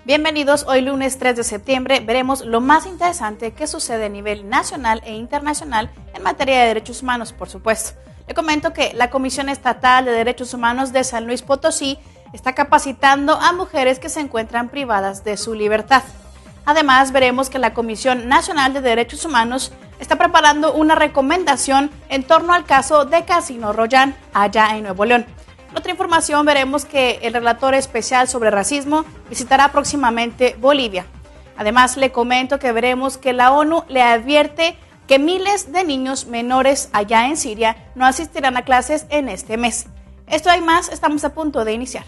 Bienvenidos, hoy lunes 3 de septiembre veremos lo más interesante que sucede a nivel nacional e internacional en materia de derechos humanos, por supuesto. Le comento que la Comisión Estatal de Derechos Humanos de San Luis Potosí está capacitando a mujeres que se encuentran privadas de su libertad. Además, veremos que la Comisión Nacional de Derechos Humanos está preparando una recomendación en torno al caso de Casino Royal, allá en Nuevo León. En otra información veremos que el relator especial sobre racismo visitará próximamente Bolivia. Además, le comento que veremos que la ONU le advierte que miles de niños menores allá en Siria no asistirán a clases en este mes. Esto y más, estamos a punto de iniciar.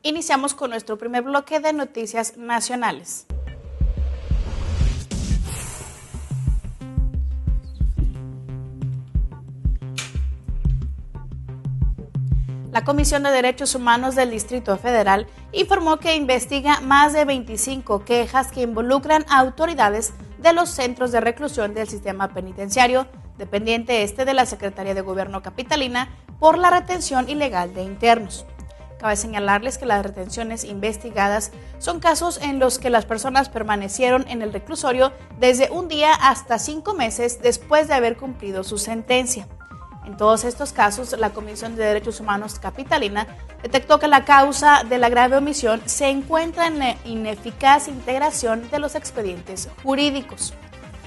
Iniciamos con nuestro primer bloque de noticias nacionales. La Comisión de Derechos Humanos del Distrito Federal informó que investiga más de 25 quejas que involucran a autoridades de los centros de reclusión del sistema penitenciario, dependiente de la Secretaría de Gobierno capitalina, por la retención ilegal de internos. Cabe señalarles que las retenciones investigadas son casos en los que las personas permanecieron en el reclusorio desde un día hasta 5 meses después de haber cumplido su sentencia. En todos estos casos, la Comisión de Derechos Humanos capitalina detectó que la causa de la grave omisión se encuentra en la ineficaz integración de los expedientes jurídicos.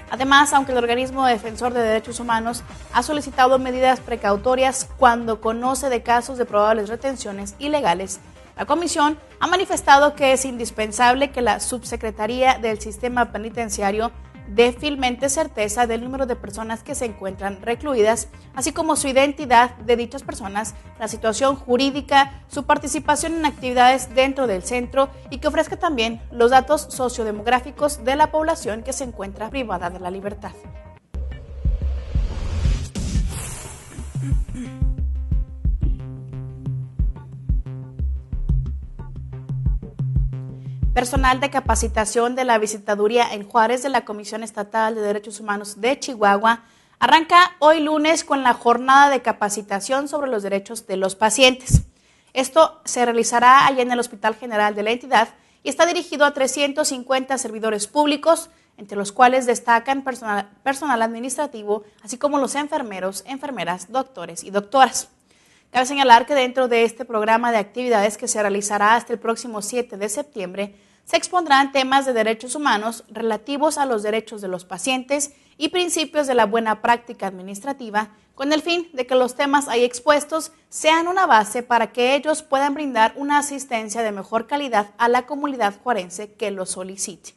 Además, aunque el organismo defensor de derechos humanos ha solicitado medidas precautorias cuando conoce de casos de probables retenciones ilegales, la comisión ha manifestado que es indispensable que la Subsecretaría del Sistema Penitenciario dé fielmente certeza del número de personas que se encuentran recluidas, así como su identidad de dichas personas, la situación jurídica, su participación en actividades dentro del centro y que ofrezca también los datos sociodemográficos de la población que se encuentra privada de la libertad. Personal de capacitación de la Visitaduría en Juárez de la Comisión Estatal de Derechos Humanos de Chihuahua arranca hoy lunes con la jornada de capacitación sobre los derechos de los pacientes. Esto se realizará allá en el Hospital General de la entidad y está dirigido a 350 servidores públicos, entre los cuales destacan personal administrativo, así como los enfermeros, enfermeras, doctores y doctoras. Cabe señalar que dentro de este programa de actividades que se realizará hasta el próximo 7 de septiembre, se expondrán temas de derechos humanos relativos a los derechos de los pacientes y principios de la buena práctica administrativa, con el fin de que los temas ahí expuestos sean una base para que ellos puedan brindar una asistencia de mejor calidad a la comunidad juarense que lo solicite.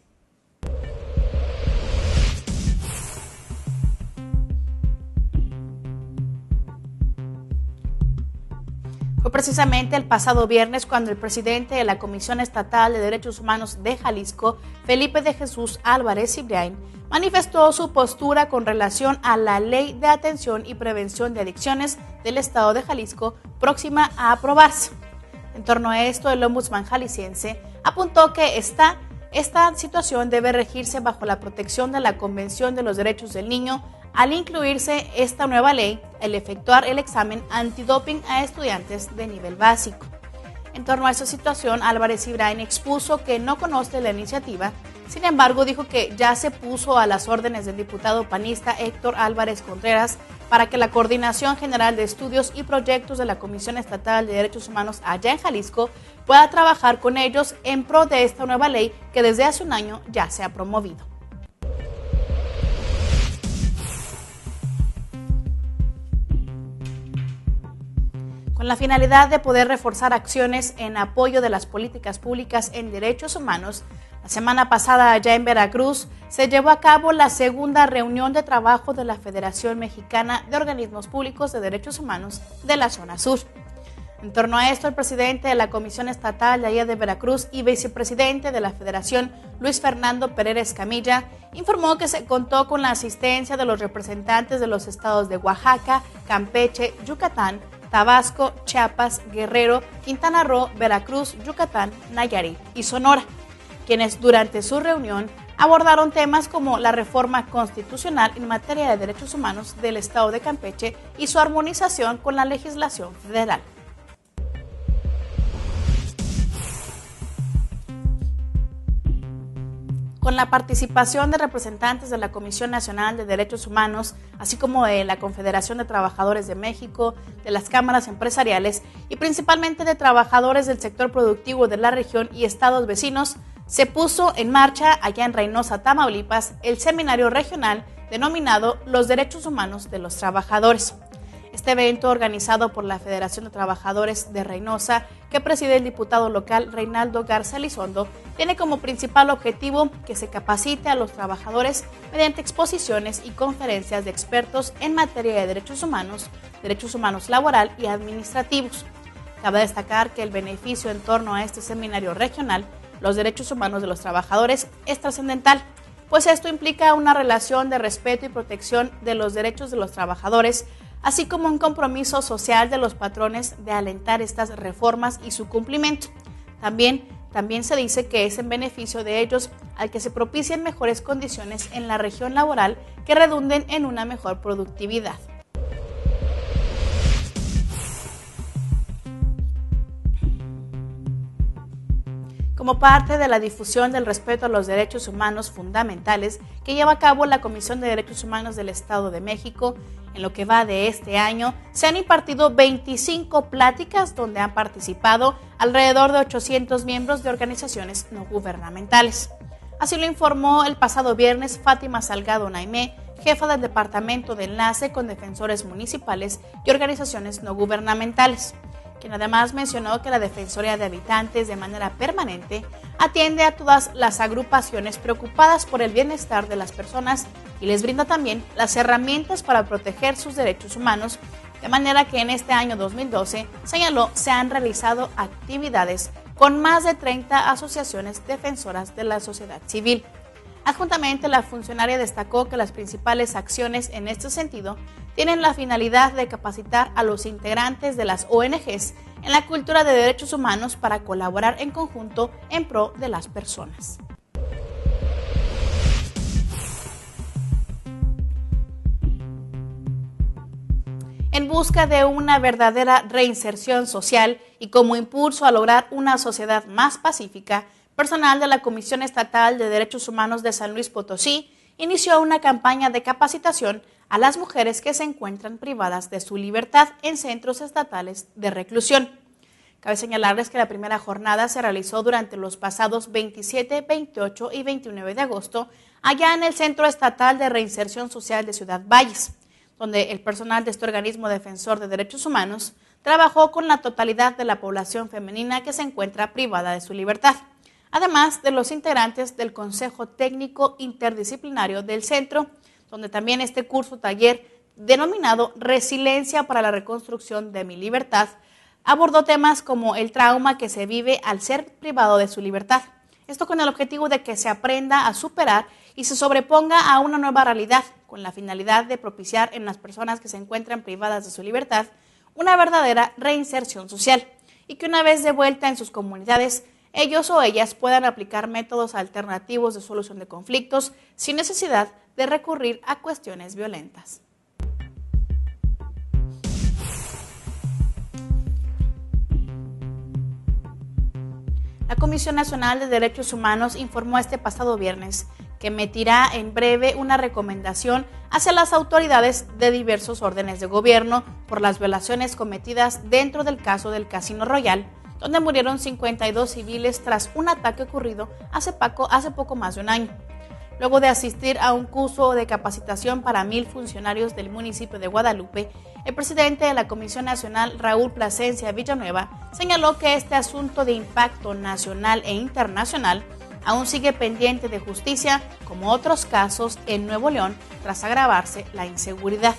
Fue precisamente el pasado viernes cuando el presidente de la Comisión Estatal de Derechos Humanos de Jalisco, Felipe de Jesús Álvarez Cibrián, manifestó su postura con relación a la Ley de Atención y Prevención de Adicciones del Estado de Jalisco, próxima a aprobarse. En torno a esto, el ombudsman jalisciense apuntó que esta situación debe regirse bajo la protección de la Convención de los Derechos del Niño, al incluirse esta nueva ley, el efectuar el examen antidoping a estudiantes de nivel básico. En torno a esta situación, Álvarez Cibrián expuso que no conoce la iniciativa, sin embargo dijo que ya se puso a las órdenes del diputado panista Héctor Álvarez Contreras para que la Coordinación General de Estudios y Proyectos de la Comisión Estatal de Derechos Humanos allá en Jalisco pueda trabajar con ellos en pro de esta nueva ley que desde hace un año ya se ha promovido. Con la finalidad de poder reforzar acciones en apoyo de las políticas públicas en derechos humanos, la semana pasada allá en Veracruz se llevó a cabo la segunda reunión de trabajo de la Federación Mexicana de Organismos Públicos de Derechos Humanos de la zona sur. En torno a esto, el presidente de la Comisión Estatal de allá de Veracruz y vicepresidente de la Federación, Luis Fernando Pereira Escamilla, informó que se contó con la asistencia de los representantes de los estados de Oaxaca, Campeche, Yucatán, Tabasco, Chiapas, Guerrero, Quintana Roo, Veracruz, Yucatán, Nayarit y Sonora, quienes durante su reunión abordaron temas como la reforma constitucional en materia de derechos humanos del Estado de Campeche y su armonización con la legislación federal. Con la participación de representantes de la Comisión Nacional de Derechos Humanos, así como de la Confederación de Trabajadores de México, de las cámaras empresariales y principalmente de trabajadores del sector productivo de la región y estados vecinos, se puso en marcha allá en Reynosa, Tamaulipas, el seminario regional denominado Los Derechos Humanos de los Trabajadores. Este evento, organizado por la Federación de Trabajadores de Reynosa, que preside el diputado local Reinaldo Garza Elizondo, tiene como principal objetivo que se capacite a los trabajadores mediante exposiciones y conferencias de expertos en materia de derechos humanos laboral y administrativos. Cabe destacar que el beneficio en torno a este seminario regional, Los Derechos Humanos de los Trabajadores, es trascendental, pues esto implica una relación de respeto y protección de los derechos de los trabajadores, así como un compromiso social de los patrones de alentar estas reformas y su cumplimiento. También se dice que es en beneficio de ellos al que se propicien mejores condiciones en la región laboral que redunden en una mejor productividad. Como parte de la difusión del respeto a los derechos humanos fundamentales que lleva a cabo la Comisión de Derechos Humanos del Estado de México, en lo que va de este año, se han impartido 25 pláticas donde han participado alrededor de 800 miembros de organizaciones no gubernamentales. Así lo informó el pasado viernes Fátima Salgado Naimé, jefa del Departamento de Enlace con Defensores Municipales y Organizaciones No Gubernamentales, quien además mencionó que la Defensoría de Habitantes de manera permanente atiende a todas las agrupaciones preocupadas por el bienestar de las personas y les brinda también las herramientas para proteger sus derechos humanos, de manera que en este año 2012, señaló, se han realizado actividades con más de 30 asociaciones defensoras de la sociedad civil. Adjuntamente, la funcionaria destacó que las principales acciones en este sentido tienen la finalidad de capacitar a los integrantes de las ONGs en la cultura de derechos humanos para colaborar en conjunto en pro de las personas. En busca de una verdadera reinserción social y como impulso a lograr una sociedad más pacífica, personal de la Comisión Estatal de Derechos Humanos de San Luis Potosí inició una campaña de capacitación a las mujeres que se encuentran privadas de su libertad en centros estatales de reclusión. Cabe señalarles que la primera jornada se realizó durante los pasados 27, 28 y 29 de agosto allá en el Centro Estatal de Reinserción Social de Ciudad Valles, donde el personal de este organismo defensor de derechos humanos trabajó con la totalidad de la población femenina que se encuentra privada de su libertad, además de los integrantes del Consejo Técnico Interdisciplinario del Centro, donde también este curso taller denominado Resiliencia para la Reconstrucción de mi Libertad abordó temas como el trauma que se vive al ser privado de su libertad. Esto con el objetivo de que se aprenda a superar y se sobreponga a una nueva realidad, con la finalidad de propiciar en las personas que se encuentran privadas de su libertad una verdadera reinserción social y que una vez de vuelta en sus comunidades, ellos o ellas puedan aplicar métodos alternativos de solución de conflictos sin necesidad de recurrir a cuestiones violentas. La Comisión Nacional de Derechos Humanos informó este pasado viernes que emitirá en breve una recomendación hacia las autoridades de diversos órdenes de gobierno por las violaciones cometidas dentro del caso del Casino Royal, donde murieron 52 civiles tras un ataque ocurrido hace poco más de un año. Luego de asistir a un curso de capacitación para 1,000 funcionarios del municipio de Guadalupe, el presidente de la Comisión Nacional, Raúl Plasencia Villanueva, señaló que este asunto de impacto nacional e internacional aún sigue pendiente de justicia, como otros casos en Nuevo León, tras agravarse la inseguridad.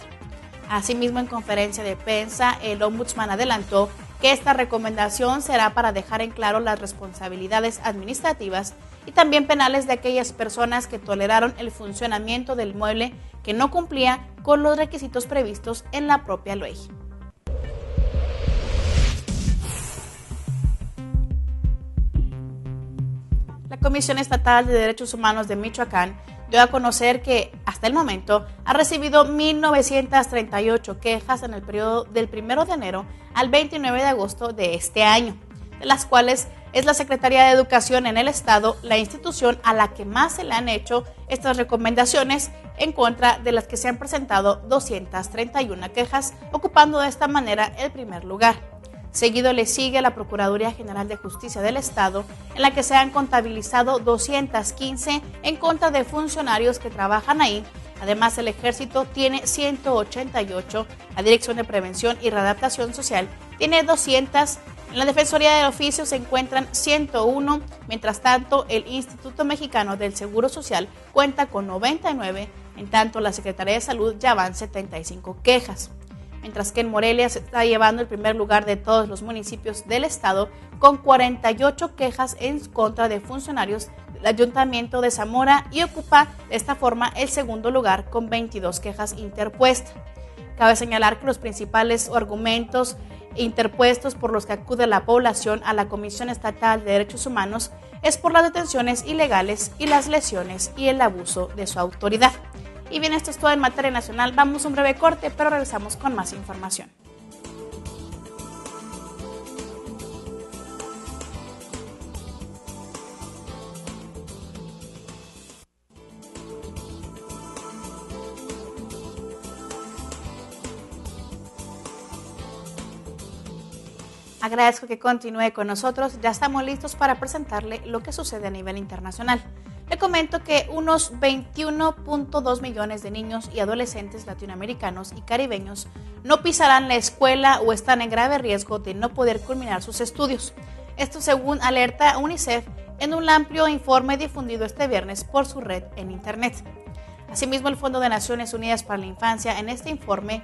Asimismo, en conferencia de prensa, el ombudsman adelantó que esta recomendación será para dejar en claro las responsabilidades administrativas y también penales de aquellas personas que toleraron el funcionamiento del inmueble que no cumplía con los requisitos previstos en la propia ley. Comisión Estatal de Derechos Humanos de Michoacán dio a conocer que, hasta el momento, ha recibido 1,938 quejas en el periodo del 1 de enero al 29 de agosto de este año, de las cuales es la Secretaría de Educación en el Estado la institución a la que más se le han hecho estas recomendaciones, en contra de las que se han presentado 231 quejas, ocupando de esta manera el primer lugar. Seguido le sigue la Procuraduría General de Justicia del Estado, en la que se han contabilizado 215 en contra de funcionarios que trabajan ahí. Además, el Ejército tiene 188, la Dirección de Prevención y Readaptación Social tiene 200, en la Defensoría del Oficio se encuentran 101, mientras tanto el Instituto Mexicano del Seguro Social cuenta con 99, en tanto la Secretaría de Salud ya van 75 quejas. Mientras que en Morelia se está llevando el primer lugar de todos los municipios del estado, con 48 quejas en contra de funcionarios del Ayuntamiento de Zamora, y ocupa de esta forma el segundo lugar con 22 quejas interpuestas. Cabe señalar que los principales argumentos interpuestos por los que acude la población a la Comisión Estatal de Derechos Humanos es por las detenciones ilegales y las lesiones y el abuso de su autoridad. Y bien, esto es todo en materia nacional. Vamos a un breve corte, pero regresamos con más información. Agradezco que continúe con nosotros. Ya estamos listos para presentarle lo que sucede a nivel internacional. Le comento que unos 21.2 millones de niños y adolescentes latinoamericanos y caribeños no pisarán la escuela o están en grave riesgo de no poder culminar sus estudios. Esto según alerta UNICEF en un amplio informe difundido este viernes por su red en Internet. Asimismo, el Fondo de Naciones Unidas para la Infancia, en este informe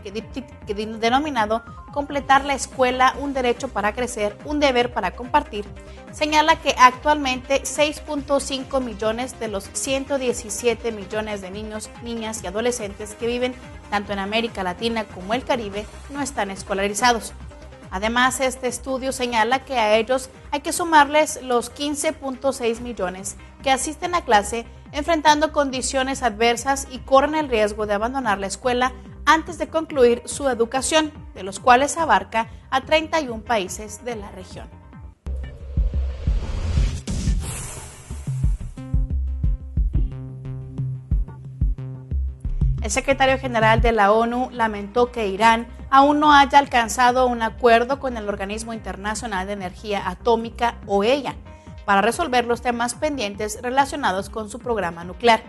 denominado Completar la Escuela, un derecho para crecer, un deber para compartir, señala que actualmente 6.5 millones de los 117 millones de niños, niñas y adolescentes que viven tanto en América Latina como el Caribe no están escolarizados. Además, este estudio señala que a ellos hay que sumarles los 15.6 millones que asisten a clase enfrentando condiciones adversas y corren el riesgo de abandonar la escuela antes de concluir su educación, de los cuales abarca a 31 países de la región. El secretario general de la ONU lamentó que Irán aún no haya alcanzado un acuerdo con el Organismo Internacional de Energía Atómica, OEA, para resolver los temas pendientes relacionados con su programa nuclear.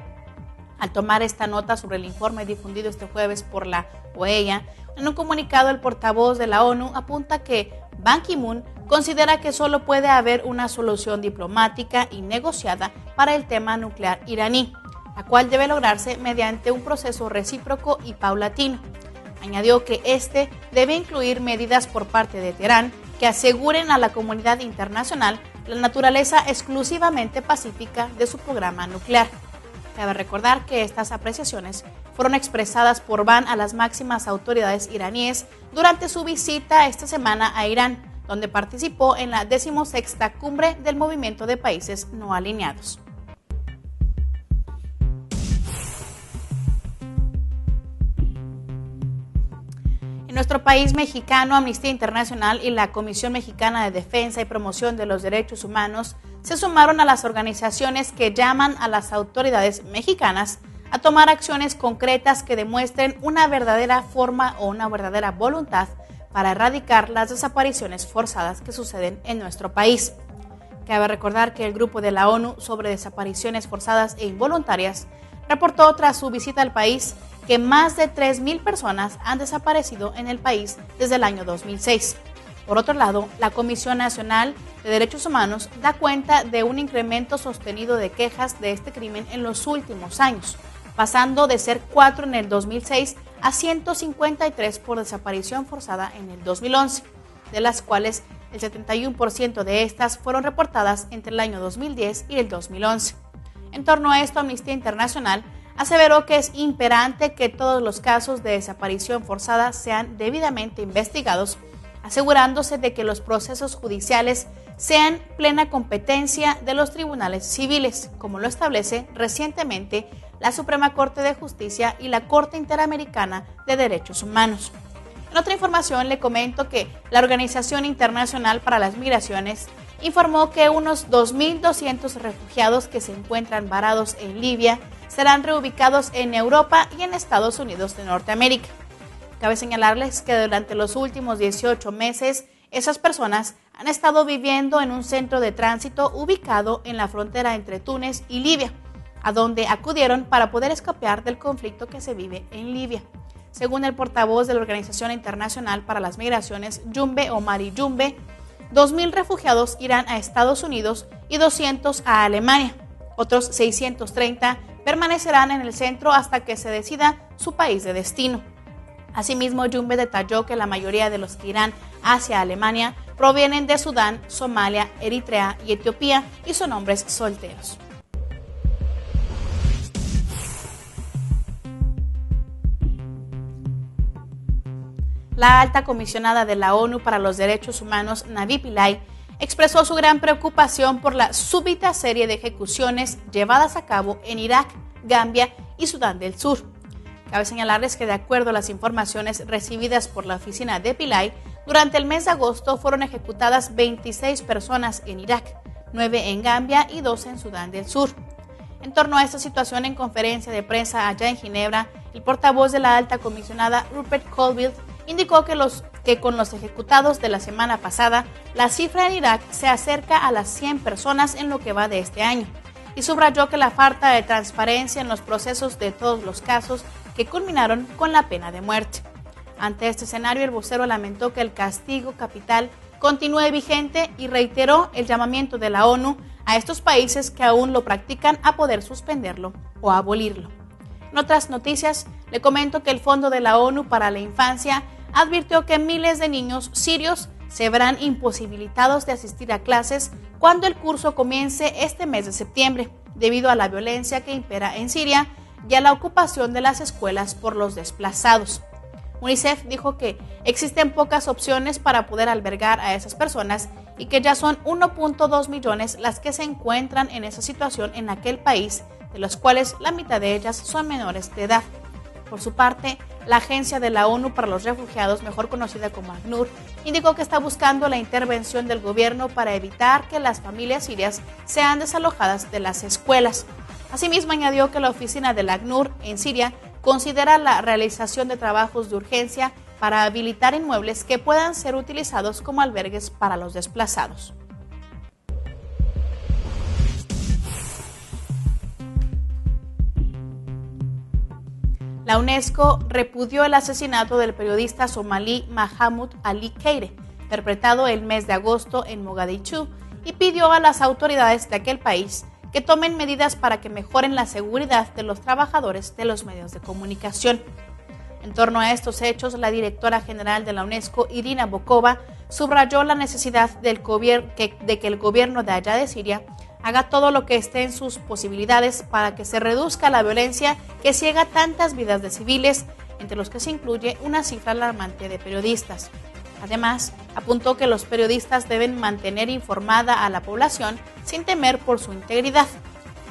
Al tomar esta nota sobre el informe difundido este jueves por la OEA, en un comunicado el portavoz de la ONU apunta que Ban Ki-moon considera que solo puede haber una solución diplomática y negociada para el tema nuclear iraní, la cual debe lograrse mediante un proceso recíproco y paulatino. Añadió que este debe incluir medidas por parte de Teherán que aseguren a la comunidad internacional la naturaleza exclusivamente pacífica de su programa nuclear. Cabe recordar que estas apreciaciones fueron expresadas por Ban a las máximas autoridades iraníes durante su visita esta semana a Irán, donde participó en la 16ª cumbre del Movimiento de Países No Alineados. En nuestro país mexicano, Amnistía Internacional y la Comisión Mexicana de Defensa y Promoción de los Derechos Humanos se sumaron a las organizaciones que llaman a las autoridades mexicanas a tomar acciones concretas que demuestren una verdadera forma o una verdadera voluntad para erradicar las desapariciones forzadas que suceden en nuestro país. Cabe recordar que el Grupo de la ONU sobre Desapariciones Forzadas e Involuntarias reportó tras su visita al país que más de 3,000 personas han desaparecido en el país desde el año 2006. Por otro lado, la Comisión Nacional de Derechos Humanos da cuenta de un incremento sostenido de quejas de este crimen en los últimos años, pasando de ser 4 en el 2006 a 153 por desaparición forzada en el 2011, de las cuales el 71% de estas fueron reportadas entre el año 2010 y el 2011. En torno a esto, Amnistía Internacional aseveró que es imperante que todos los casos de desaparición forzada sean debidamente investigados, asegurándose de que los procesos judiciales sean plena competencia de los tribunales civiles, como lo establece recientemente la Suprema Corte de Justicia y la Corte Interamericana de Derechos Humanos. En otra información le comento que la Organización Internacional para las Migraciones informó que unos 2.200 refugiados que se encuentran varados en Libia serán reubicados en Europa y en Estados Unidos de Norteamérica. Cabe señalarles que durante los últimos 18 meses, esas personas han estado viviendo en un centro de tránsito ubicado en la frontera entre Túnez y Libia, a donde acudieron para poder escapar del conflicto que se vive en Libia. Según el portavoz de la Organización Internacional para las Migraciones, Jumbe Omari Jumbe, 2.000 refugiados irán a Estados Unidos y 200 a Alemania. Otros 630 permanecerán en el centro hasta que se decida su país de destino. Asimismo, Jumbe detalló que la mayoría de los que irán hacia Alemania provienen de Sudán, Somalia, Eritrea y Etiopía y son hombres solteros. La alta comisionada de la ONU para los Derechos Humanos, Navi Pillay, expresó su gran preocupación por la súbita serie de ejecuciones llevadas a cabo en Irak, Gambia y Sudán del Sur. Cabe señalarles que de acuerdo a las informaciones recibidas por la oficina de Pillay, durante el mes de agosto fueron ejecutadas 26 personas en Irak, 9 en Gambia y 2 en Sudán del Sur. En torno a esta situación, en conferencia de prensa allá en Ginebra, el portavoz de la alta comisionada Rupert Colville indicó que con los ejecutados de la semana pasada, la cifra en Irak se acerca a las 100 personas en lo que va de este año, y subrayó que la falta de transparencia en los procesos de todos los casos que culminaron con la pena de muerte. Ante este escenario, el vocero lamentó que el castigo capital continúe vigente y reiteró el llamamiento de la ONU a estos países que aún lo practican a poder suspenderlo o abolirlo. En otras noticias, le comento que el Fondo de la ONU para la Infancia advirtió que miles de niños sirios se verán imposibilitados de asistir a clases cuando el curso comience este mes de septiembre, debido a la violencia que impera en Siria y a la ocupación de las escuelas por los desplazados. UNICEF dijo que existen pocas opciones para poder albergar a esas personas y que ya son 1.2 millones las que se encuentran en esa situación en aquel país, de los cuales la mitad de ellas son menores de edad. Por su parte, la Agencia de la ONU para los Refugiados, mejor conocida como ACNUR, indicó que está buscando la intervención del gobierno para evitar que las familias sirias sean desalojadas de las escuelas. Asimismo, añadió que la oficina del ACNUR en Siria considera la realización de trabajos de urgencia para habilitar inmuebles que puedan ser utilizados como albergues para los desplazados. La UNESCO repudió el asesinato del periodista somalí Mahamoud Ali Keire, perpetrado el mes de agosto en Mogadischu, y pidió a las autoridades de aquel país que tomen medidas para que mejoren la seguridad de los trabajadores de los medios de comunicación. En torno a estos hechos, la directora general de la UNESCO, Irina Bokova, subrayó la necesidad de que el gobierno de allá de Siria haga todo lo que esté en sus posibilidades para que se reduzca la violencia que ciega tantas vidas de civiles, entre los que se incluye una cifra alarmante de periodistas. Además, apuntó que los periodistas deben mantener informada a la población sin temer por su integridad.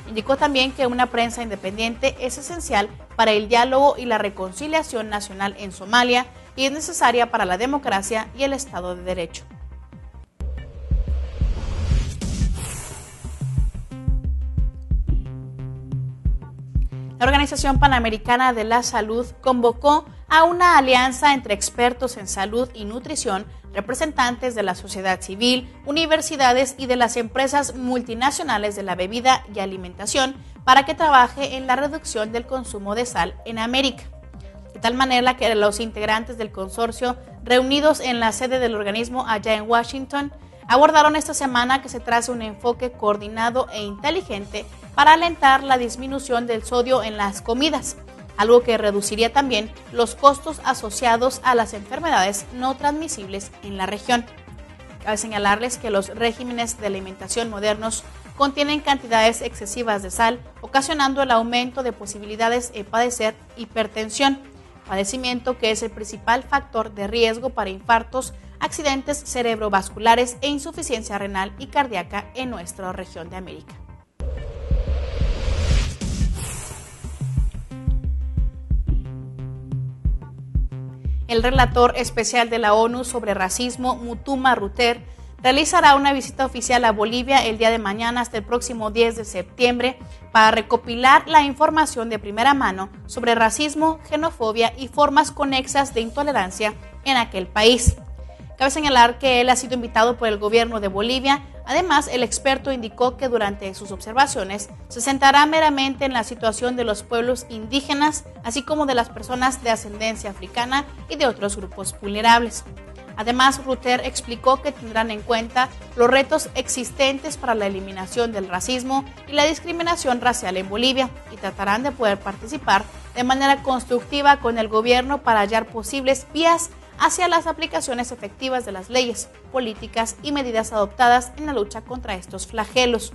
Indicó también que una prensa independiente es esencial para el diálogo y la reconciliación nacional en Somalia y es necesaria para la democracia y el Estado de Derecho. La Organización Panamericana de la Salud convocó a una alianza entre expertos en salud y nutrición, representantes de la sociedad civil, universidades y de las empresas multinacionales de la bebida y alimentación para que trabaje en la reducción del consumo de sal en América. De tal manera que los integrantes del consorcio, reunidos en la sede del organismo allá en Washington, abordaron esta semana que se trace un enfoque coordinado e inteligente para alentar la disminución del sodio en las comidas, algo que reduciría también los costos asociados a las enfermedades no transmisibles en la región. Cabe señalarles que los regímenes de alimentación modernos contienen cantidades excesivas de sal, ocasionando el aumento de posibilidades de padecer hipertensión, padecimiento que es el principal factor de riesgo para infartos accidentes cerebrovasculares e insuficiencia renal y cardíaca en nuestra región de América. El relator especial de la ONU sobre racismo, Mutuma Ruter, realizará una visita oficial a Bolivia el día de mañana hasta el próximo 10 de septiembre para recopilar la información de primera mano sobre racismo, xenofobia y formas conexas de intolerancia en aquel país. Cabe señalar que él ha sido invitado por el gobierno de Bolivia. Además, el experto indicó que durante sus observaciones se centrará meramente en la situación de los pueblos indígenas, así como de las personas de ascendencia africana y de otros grupos vulnerables. Además, Ruter explicó que tendrán en cuenta los retos existentes para la eliminación del racismo y la discriminación racial en Bolivia y tratarán de poder participar de manera constructiva con el gobierno para hallar posibles vías hacia las aplicaciones efectivas de las leyes, políticas y medidas adoptadas en la lucha contra estos flagelos.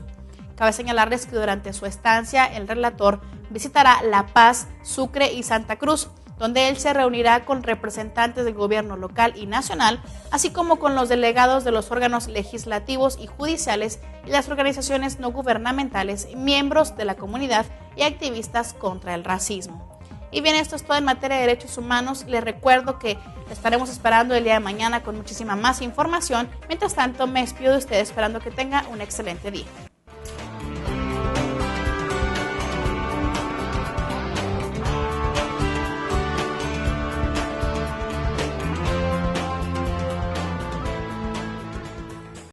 Cabe señalarles que durante su estancia, el relator visitará La Paz, Sucre y Santa Cruz, donde él se reunirá con representantes del gobierno local y nacional, así como con los delegados de los órganos legislativos y judiciales y las organizaciones no gubernamentales, miembros de la comunidad y activistas contra el racismo. Y bien, esto es todo en materia de derechos humanos. Les recuerdo que estaremos esperando el día de mañana con muchísima más información. Mientras tanto, me despido de ustedes esperando que tenga un excelente día.